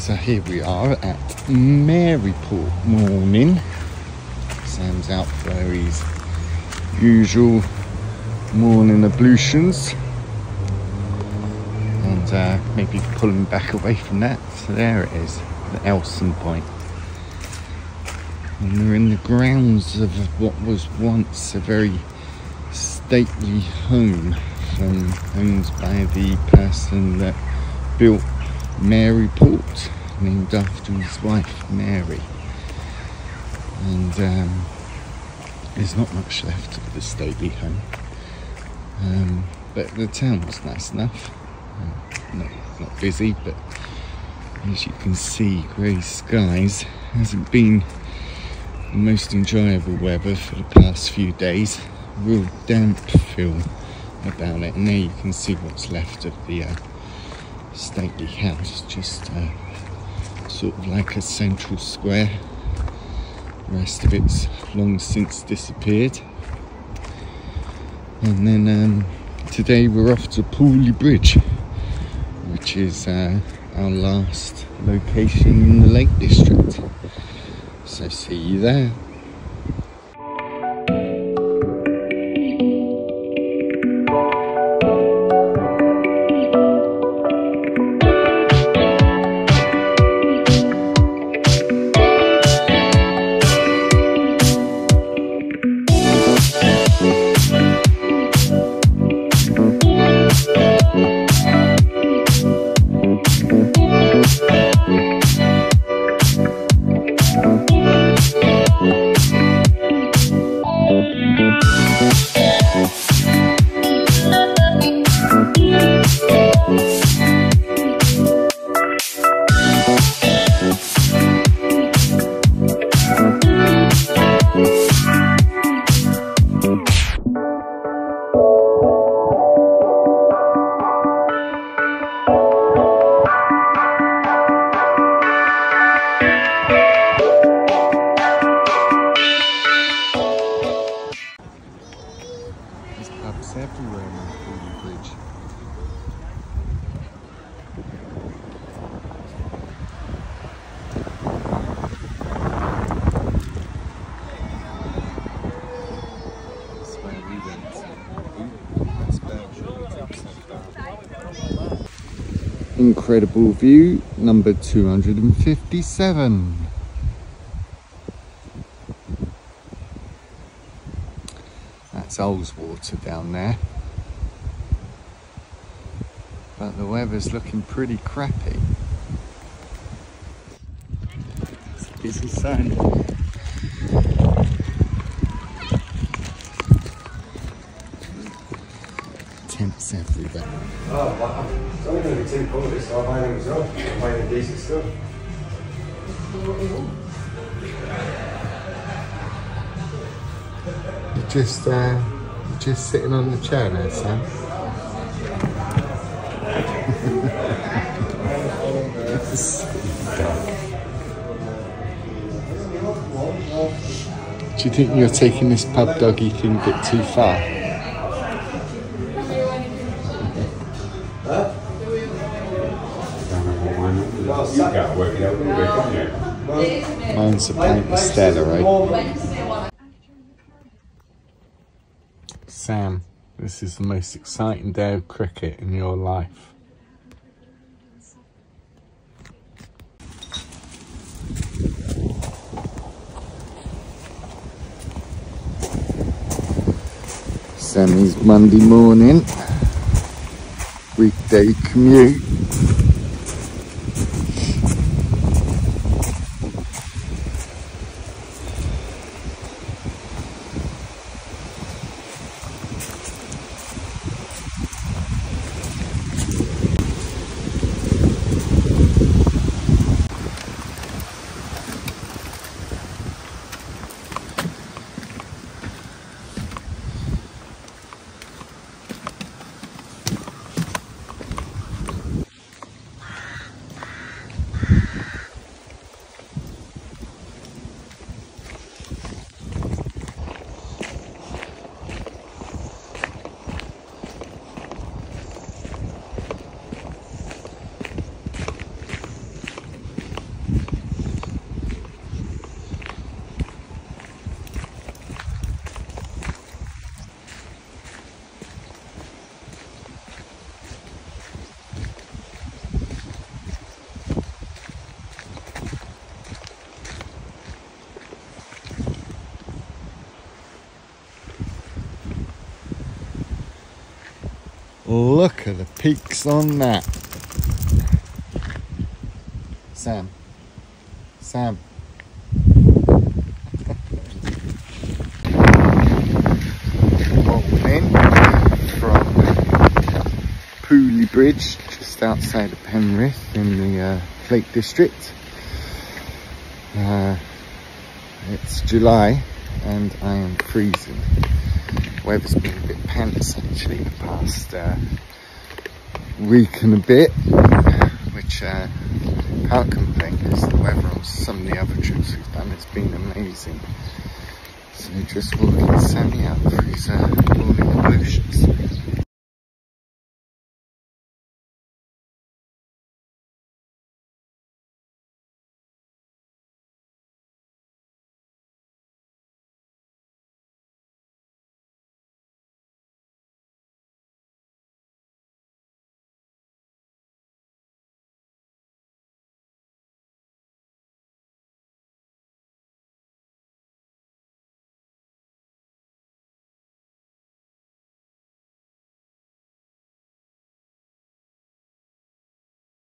So here we are at Maryport morning. Sam's out for his usual morning ablutions, and maybe pulling back away from that. So there it is, the Elson Point. And we're in the grounds of what was once a very stately home owned by the person that built Maryport, named after his wife Mary. And there's not much left of the stately home, but the town was nice enough. Not busy, but as you can see, grey skies. Hasn't been the most enjoyable weather for the past few days. Real damp feel about it, and there you can see what's left of the stately house, just sort of like a central square. The rest of it's long since disappeared. And then today we're off to Pooley Bridge, which is our last location in the Lake District. So see you there. Everywhere on Pooley Bridge. That's where we went. That's Belgium. Incredible view, number 257. That's Ullswater down there, but the weather's looking pretty crappy. It's a busy sign. Tents everywhere. Oh, wow. It's only going to be 2 quarters, so I'm buying as well. I'm buying decent stuff. Just sitting on the chair there, Sam. Do you think you're taking this pub doggy thing a bit too far? Mine's a pint of Stella, right? Sam, this is the most exciting day of cricket in your life. Sammy's Monday morning weekday commute. Look at the peaks on that. Sam. Rolling in from Pooley Bridge, just outside of Penrith in the Lake District. It's July and I am freezing. Weather's been a bit pants actually the past week and a bit, which can't complain because the weather on some of the other trips we've done has been amazing. So just walking Sammy out through all the emotions.